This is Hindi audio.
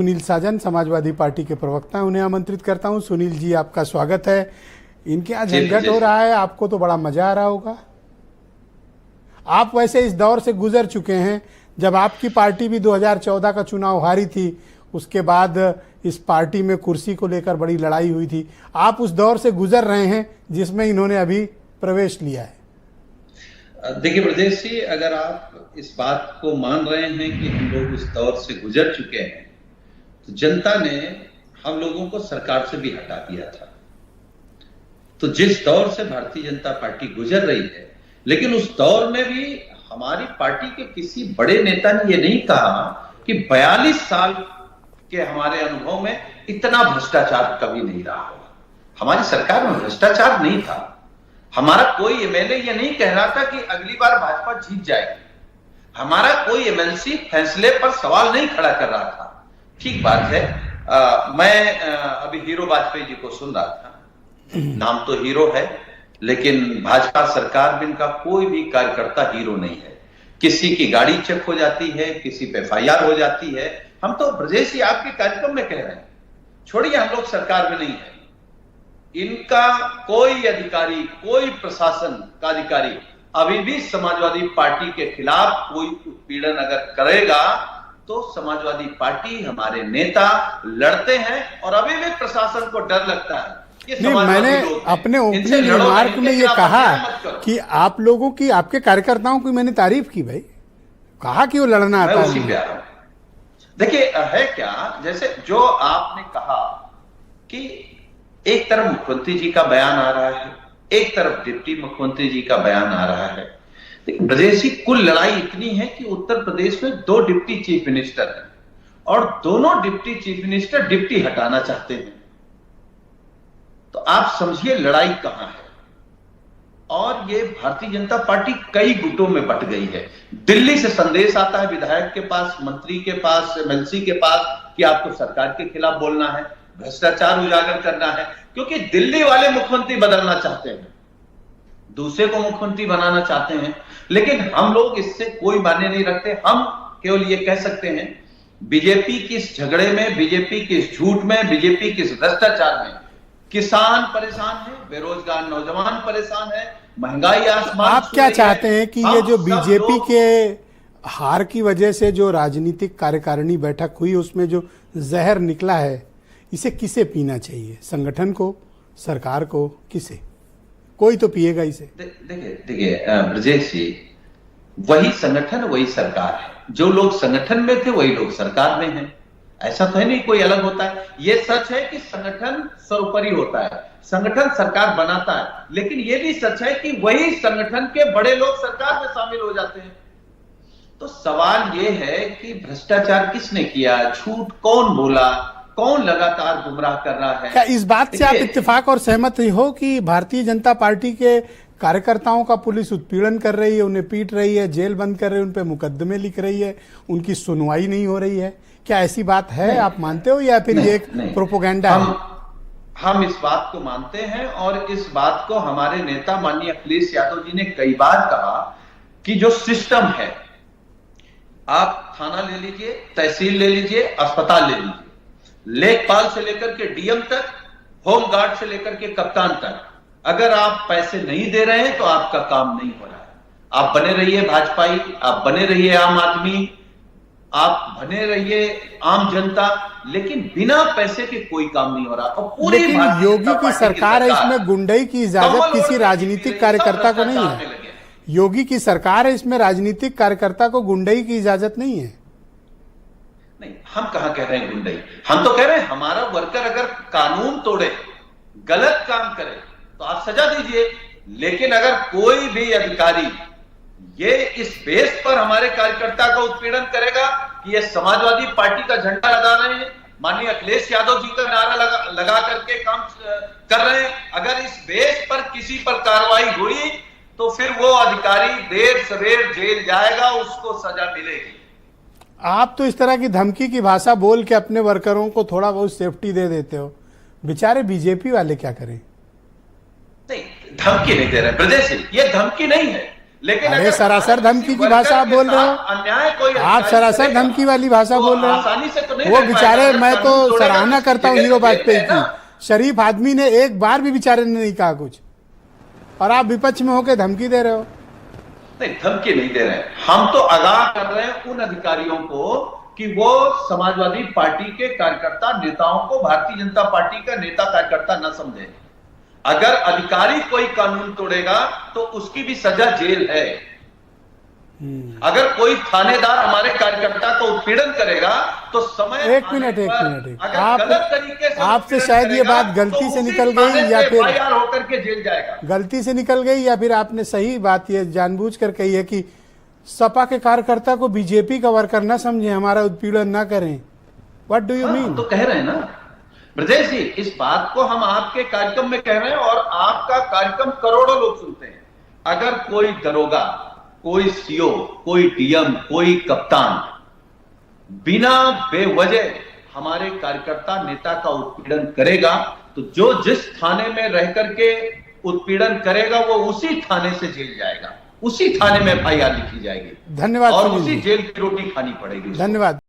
सुनील साजन समाजवादी पार्टी के प्रवक्ता हैं, उन्हें आमंत्रित करता हूं। सुनील जी, आपका स्वागत है। इनके यहाँ झंझट हो रहा है, आपको तो बड़ा मजा आ रहा होगा। आप वैसे इस दौर से गुजर चुके हैं जब आपकी पार्टी भी 2014 का चुनाव हारी थी, उसके बाद इस पार्टी में कुर्सी को लेकर बड़ी लड़ाई हुई थी। आप उस दौर से गुजर रहे हैं जिसमें इन्होंने अभी प्रवेश लिया है। देखिए ब्रजेश जी, अगर आप इस बात को मान रहे हैं कि हम लोग उस दौर से गुजर चुके हैं, तो जनता ने हम लोगों को सरकार से भी हटा दिया था। तो जिस दौर से भारतीय जनता पार्टी गुजर रही है, लेकिन उस दौर में भी हमारी पार्टी के किसी बड़े नेता ने यह नहीं कहा कि 42 साल के हमारे अनुभव में इतना भ्रष्टाचार कभी नहीं रहा होगा। हमारी सरकार में भ्रष्टाचार नहीं था। हमारा कोई एमएलए ये नहीं कह रहा था कि अगली बार भाजपा जीत जाएगी। हमारा कोई एमएलसी फैसले पर सवाल नहीं खड़ा कर रहा था। ठीक बात है। मैं अभी हीरो वाजपेयी जी को सुन रहा था। नाम तो हीरो है, लेकिन भाजपा सरकार में इनका कोई भी कार्यकर्ता हीरो नहीं है। किसी की गाड़ी चेक हो जाती है, किसी पे एफआईआर हो जाती है। हम तो ब्रजेश जी आपके कार्यक्रम में कह रहे हैं, छोड़िए हम लोग सरकार में नहीं है। इनका कोई अधिकारी, कोई प्रशासन का अधिकारी अभी भी समाजवादी पार्टी के खिलाफ कोई उत्पीड़न अगर करेगा तो समाजवादी पार्टी, हमारे नेता लड़ते हैं और अभी भी प्रशासन को डर लगता है। नहीं, मैंने अपने ओपनिंग रिमार्क में ये कहा कि आप लोगों की, आपके कार्यकर्ताओं की मैंने तारीफ की। भाई कहा कि वो लड़ना आता है। देखिए है क्या, जैसे जो आपने कहा कि एक तरफ मुख्यमंत्री जी का बयान आ रहा है, एक तरफ डिप्टी मुख्यमंत्री जी का बयान आ रहा है। लेकिन प्रदेश की कुल लड़ाई इतनी है कि उत्तर प्रदेश में 2 डिप्टी चीफ मिनिस्टर हैं और दोनों डिप्टी चीफ मिनिस्टर डिप्टी हटाना चाहते हैं। तो आप समझिए लड़ाई कहां है। और ये भारतीय जनता पार्टी कई गुटों में बट गई है। दिल्ली से संदेश आता है विधायक के पास, मंत्री के पास, एमएलसी के पास कि आपको सरकार के खिलाफ बोलना है, भ्रष्टाचार उजागर करना है, क्योंकि दिल्ली वाले मुख्यमंत्री बदलना चाहते हैं, दूसरे को मुख्यमंत्री बनाना चाहते हैं। लेकिन हम लोग इससे कोई मायने नहीं रखते। हम केवल ये कह सकते हैं बीजेपी की इस झगड़े में, बीजेपी के इस झूठ में, बीजेपी के इस भ्रष्टाचार में किसान परेशान है, बेरोजगार नौजवान परेशान है, महंगाई आसमान। आप क्या चाहते हैं कि ये जो बीजेपी के हार की वजह से जो राजनीतिक कार्यकारिणी बैठक हुई, उसमें जो जहर निकला है, इसे किसे पीना चाहिए? संगठन को, सरकार को, किसे? कोई तो पिएगा इसे। देखिए ब्रजेश जी, वही संगठन वही सरकार है। जो लोग संगठन में थे वही लोग सरकार में हैं। ऐसा तो है नहीं कोई अलग होता है। ये सच है कि संगठन सर्वोपरि होता है, संगठन सरकार बनाता है, लेकिन ये भी सच है कि वही संगठन के बड़े लोग सरकार में शामिल हो जाते हैं। तो सवाल ये है कि भ्रष्टाचार किसने किया, झूठ कौन बोला, कौन लगातार गुमराह कर रहा है। क्या इस बात से आप इत्तेफाक और सहमत हो कि भारतीय जनता पार्टी के कार्यकर्ताओं का पुलिस उत्पीड़न कर रही है, उन्हें पीट रही है, जेल बंद कर रही है, उन पे मुकदमे लिख रही है, उनकी सुनवाई नहीं हो रही है? क्या ऐसी बात है? आप मानते हो या फिर ये एक प्रोपोगेंडा है? हम इस बात को मानते हैं और इस बात को हमारे नेता माननीय अखिलेश यादव जी ने कई बार कहा कि जो सिस्टम है, आप थाना ले लीजिए, तहसील ले लीजिए, अस्पताल ले लीजिए, लेखपाल से लेकर के डीएम तक, होमगार्ड से लेकर के कप्तान तक, अगर आप पैसे नहीं दे रहे हैं तो आपका काम नहीं हो रहा है। आप बने रहिए भाजपाई, आप बने रहिए आम आदमी, आप बने रहिए आम जनता, लेकिन बिना पैसे के कोई काम नहीं हो रहा। और पूरी लेकिन योगी की सरकार है, इसमें गुंडई की इजाजत किसी राजनीतिक कार्यकर्ता को नहीं है। योगी की सरकार है, इसमें राजनीतिक कार्यकर्ता को गुंडई की इजाजत नहीं है। नहीं, हम कहां कह रहे हैं गुंडई। हम तो कह रहे हैं हमारा वर्कर अगर कानून तोड़े, गलत काम करे तो आप सजा दीजिए। लेकिन अगर कोई भी अधिकारी ये इस बेस पर हमारे कार्यकर्ता का उत्पीड़न करेगा कि ये समाजवादी पार्टी का झंडा लगा रहे हैं, माननीय अखिलेश यादव जी का नारा लगा करके काम कर रहे हैं, अगर इस बेस पर किसी पर कार्रवाई हुई तो फिर वो अधिकारी देर सवेर जेल जाएगा, उसको सजा मिलेगी। आप तो इस तरह की धमकी की भाषा बोल के अपने वर्करों को थोड़ा बहुत सेफ्टी दे देते हो। बेचारे बीजेपी वाले क्या करें? नहीं, धमकी नहीं दे रहे ब्रजेश जी, ये धमकी नहीं है। लेकिन अरे अगर सरासर हमारे धमकी किसी की भाषा आप वर्कर के बोल रहे हो। साथ अन्याय कोई आप अधिकारी सरासर करेगा, धमकी वाली भाषा तो बोल रहे आसानी से तो हो। नहीं वो रह पाएगा। बेचारे, अगर मैं कानून तो तोड़ेगा सराहना तो करता हूँ जेल हीरो में वाजपेयी है ना। की, शरीफ आदमी ने एक बार भी बेचारे ने नहीं कहा कुछ, और आप विपक्ष में होकर धमकी दे रहे हो। नहीं, धमकी नहीं दे रहे हैं, हम तो आगाह कर रहे हैं उन अधिकारियों को कि वो समाजवादी पार्टी के कार्यकर्ता नेताओं को भारतीय जनता पार्टी का नेता कार्यकर्ता न समझे। अगर अधिकारी कोई कानून तोड़ेगा तो उसकी भी सजा जेल है। अगर कोई थानेदार हमारे कार्यकर्ता को उत्पीड़न करेगा तो समय एक मिनट अगर आप, गलत तरीके से आपसे उत्पीड़न शायद ये करेगा, बात गलती तो से उसी निकल थाने गई, या से फिर FIR होकर के जेल जाएगा। गलती से निकल गई, या फिर आपने सही बात ये जानबूझकर कही है कि सपा के कार्यकर्ता को बीजेपी का वर्कर ना समझे, हमारा उत्पीड़न ना करें। What do you mean? तो कह रहे हैं ना ब्रजेश जी, इस बात को हम आपके कार्यक्रम में कह रहे हैं और आपका कार्यक्रम करोड़ों लोग सुनते हैं। अगर कोई दरोगा, कोई सीओ, कोई डीएम, कोई कप्तान बिना बेवजह हमारे कार्यकर्ता नेता का उत्पीड़न करेगा तो जो जिस थाने में रह करके उत्पीड़न करेगा वो उसी थाने से जेल जाएगा, उसी थाने में FIR लिखी जाएगी। धन्यवाद और सुनील उसी जी। जेल की रोटी खानी पड़ेगी उसको। धन्यवाद।